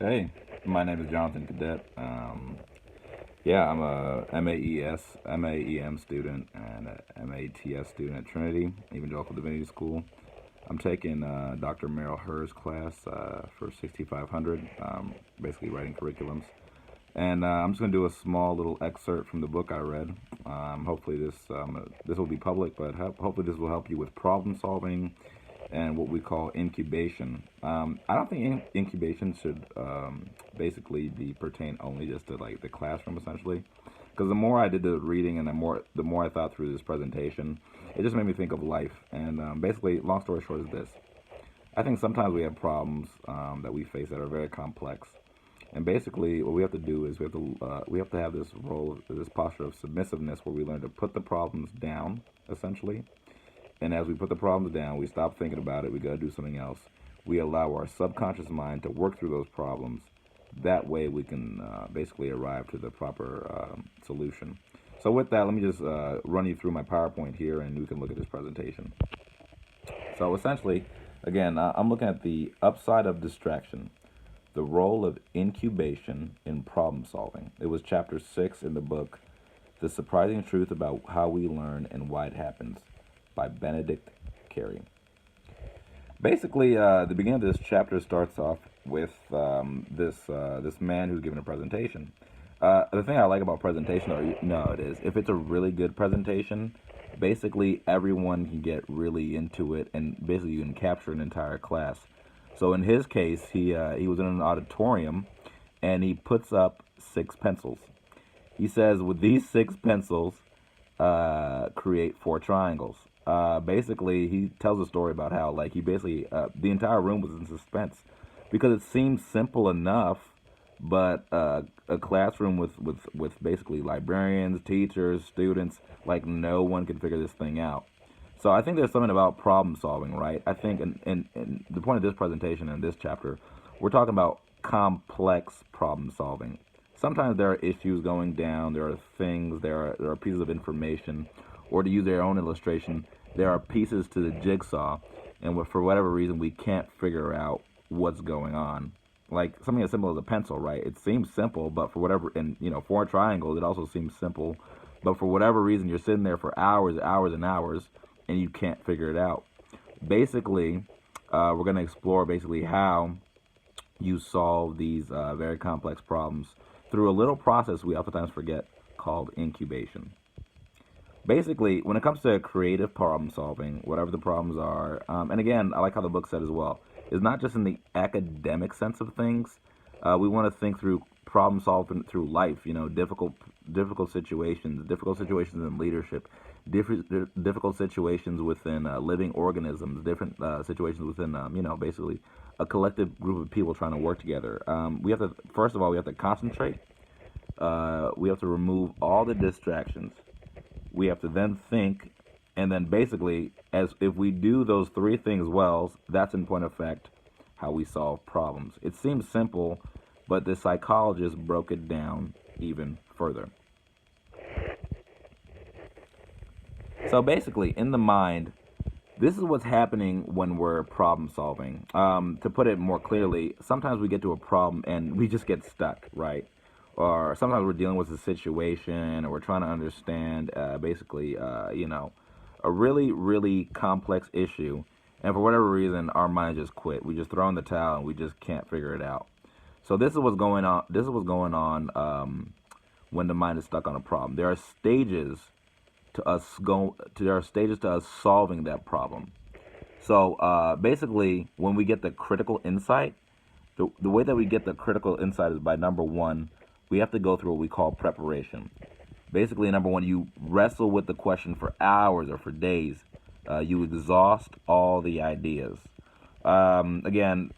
Hey, my name is Jonathan Cadet. Yeah, I'm a MAEM student and a MATS student at Trinity Evangelical Divinity School. I'm taking Dr. Merrill Herr's class for 6500, basically writing curriculums. And I'm just going to do a small little excerpt from the book I read. Hopefully this will be public, but hopefully this will help you with problem solving and what we call incubation. I don't think incubation should basically be pertain only just to like the classroom essentially, because the more I did the reading and the more I thought through this presentation, it just made me think of life. And basically, long story short is this: I think sometimes we have problems that we face that are very complex. And basically, what we have to do is we have to have this role, this posture of submissiveness, where we learn to put the problems down, essentially, and as we put the problems down, we stop thinking about it. We got to do something else. We allow our subconscious mind to work through those problems. That way, we can basically arrive to the proper solution. So, with that, let me just run you through my PowerPoint here, and we can look at this presentation. So, essentially, again, I'm looking at the upside of distraction, the role of incubation in problem solving. It was chapter 6 in the book, The Surprising Truth About How We Learn and Why It Happens by Benedict Carey. Basically, the beginning of this chapter starts off with this man who's giving a presentation. The thing I like about presentation, or no, it is if it's a really good presentation, basically everyone can get really into it, and basically you can capture an entire class. So in his case, he was in an auditorium, and he puts up six pencils. He says, with these six pencils, create four triangles. Basically, he tells a story about how, like, he basically, the entire room was in suspense because it seemed simple enough, but a classroom with basically librarians, teachers, students, like, no one could figure this thing out. So I think there's something about problem solving, right? I think, in the point of this presentation and this chapter, we're talking about complex problem solving. Sometimes there are issues going down, there are things, there are pieces of information, or to use their own illustration, there are pieces to the jigsaw, and for whatever reason, we can't figure out what's going on. Like something as simple as a pencil, right? It seems simple, but for whatever, and four triangles, it also seems simple, but for whatever reason, you're sitting there for hours, hours, and hours, and you can't figure it out. Basically, we're going to explore basically how you solve these very complex problems through a little process we oftentimes forget called incubation. Basically, when it comes to creative problem solving, whatever the problems are, and again, I like how the book said as well, is not just in the academic sense of things. We want to think through problem solving through life. Difficult situations in leadership, difficult situations within living organisms, different situations within, basically a collective group of people trying to work together. We have to, first of all, we have to concentrate. We have to remove all the distractions. We have to then think, and then basically, as if we do those three things well, that's in point of fact how we solve problems. It seems simple, but the psychologist broke it down even further. So basically, in the mind, this is what's happening when we're problem solving. To put it more clearly, sometimes we get to a problem and we just get stuck, right? Or sometimes we're dealing with a situation or we're trying to understand a really, really complex issue. And for whatever reason, our mind just quit. We just throw in the towel and we just can't figure it out. So this is what's going on. This is what's going on when the mind is stuck on a problem. There are stages there are stages to us solving that problem. So basically, when we get the critical insight, the way that we get the critical insight is by number one, we have to go through what we call preparation. Basically, number one, you wrestle with the question for hours or for days. You exhaust all the ideas. Again,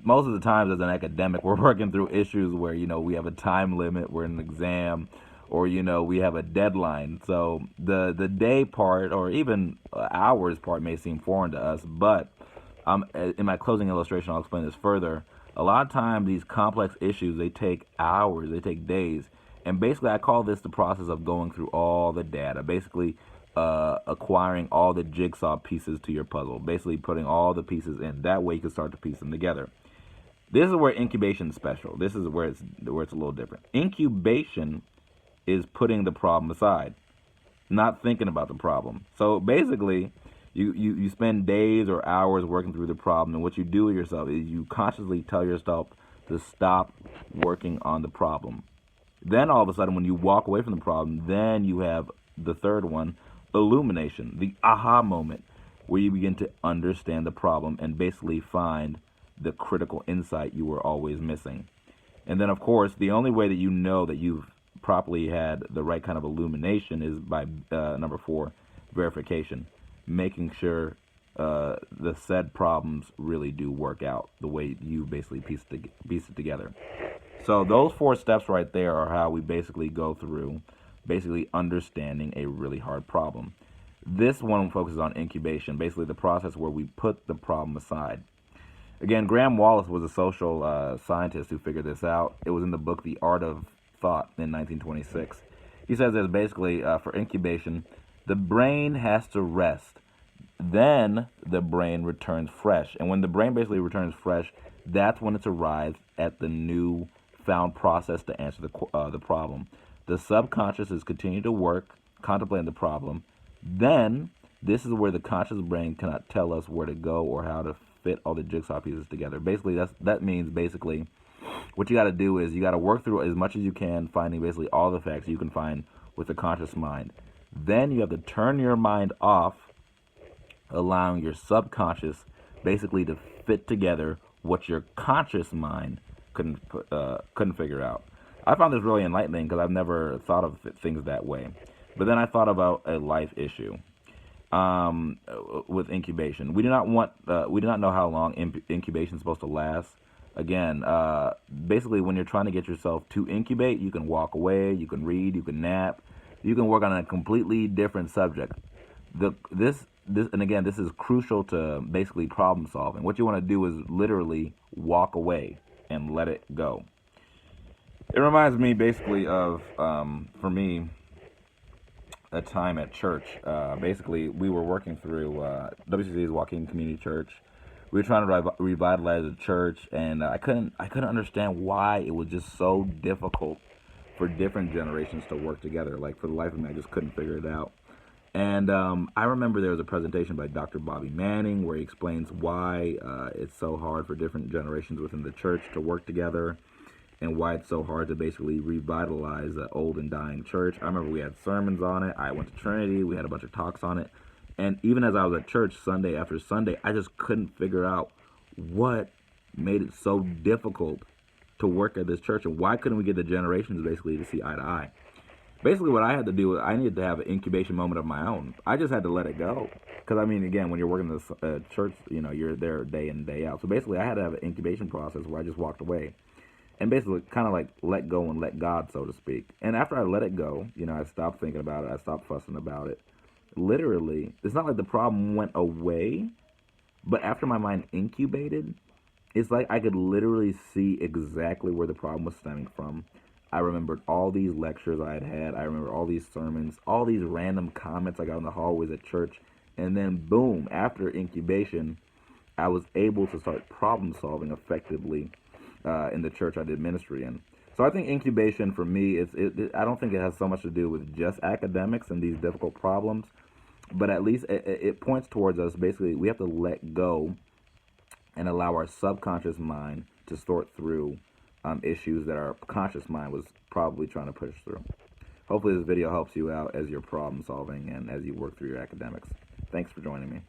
most of the times as an academic, we're working through issues where we have a time limit, we're in an exam, or we have a deadline. So the day part or even hours part may seem foreign to us, but in my closing illustration, I'll explain this further. A lot of times, these complex issues, they take hours, they take days, and basically, I call this the process of going through all the data. Basically, acquiring all the jigsaw pieces to your puzzle. Basically, putting all the pieces in. That way, you can start to piece them together. This is where incubation is special. This is where it's a little different. Incubation is putting the problem aside, not thinking about the problem. So basically, you spend days or hours working through the problem, and what you do with yourself is you consciously tell yourself to stop working on the problem. Then all of a sudden, when you walk away from the problem, then you have the third one, illumination, the aha moment, where you begin to understand the problem and basically find the critical insight you were always missing. And then, of course, the only way that you know that you've properly had the right kind of illumination is by number 4, verification, making sure the said problems really do work out the way you basically piece it together. So those 4 steps right there are how we basically go through basically understanding a really hard problem. This one focuses on incubation, basically the process where we put the problem aside. Again, Graham Wallace was a social scientist who figured this out. It was in the book The Art of Thought in 1926. He says that basically for incubation, the brain has to rest. Then the brain returns fresh. And when the brain basically returns fresh, that's when it's arrived at the new found process to answer the problem. The subconscious is continuing to work, contemplating the problem. Then this is where the conscious brain cannot tell us where to go or how to fit all the jigsaw pieces together. Basically, that means basically what you got to do is you got to work through as much as you can, finding basically all the facts you can find with the conscious mind. Then you have to turn your mind off, allowing your subconscious basically to fit together what your conscious mind couldn't figure out. I found this really enlightening because I've never thought of things that way. But then I thought about a life issue with incubation. We do not know how long incubation is supposed to last. Again, basically, when you're trying to get yourself to incubate, you can walk away, you can read, you can nap, you can work on a completely different subject. This is crucial to basically problem solving. What you want to do is literally walk away and let it go. It reminds me basically of, for me, a time at church. Basically, we were working through WCC's Joaquin Community Church. We were trying to revitalize the church, and I couldn't understand why it was just so difficult for different generations to work together. Like, for the life of me, I just couldn't figure it out. And I remember there was a presentation by Dr. Bobby Manning where he explains why it's so hard for different generations within the church to work together, and why it's so hard to basically revitalize the old and dying church. I remember we had sermons on it. I went to Trinity. We had a bunch of talks on it. And even as I was at church Sunday after Sunday, I just couldn't figure out what made it so difficult to work at this church, and why couldn't we get the generations basically to see eye to eye. Basically, what I had to do was I needed to have an incubation moment of my own. I just had to let it go. Because, I mean, again, when you're working in this church, you're there day in, day out. So basically, I had to have an incubation process where I just walked away and basically kind of like let go and let God, so to speak. And after I let it go, I stopped thinking about it. I stopped fussing about it. Literally, it's not like the problem went away, but after my mind incubated, it's like I could literally see exactly where the problem was stemming from. I remembered all these lectures I had. I remember all these sermons, all these random comments I got in the hallways at church. And then, boom, after incubation, I was able to start problem solving effectively in the church I did ministry in. So I think incubation for me, I don't think it has so much to do with just academics and these difficult problems, but at least it points towards us. Basically, we have to let go and allow our subconscious mind to sort through issues that our conscious mind was probably trying to push through. Hopefully this video helps you out as you're problem solving and as you work through your academics. Thanks for joining me.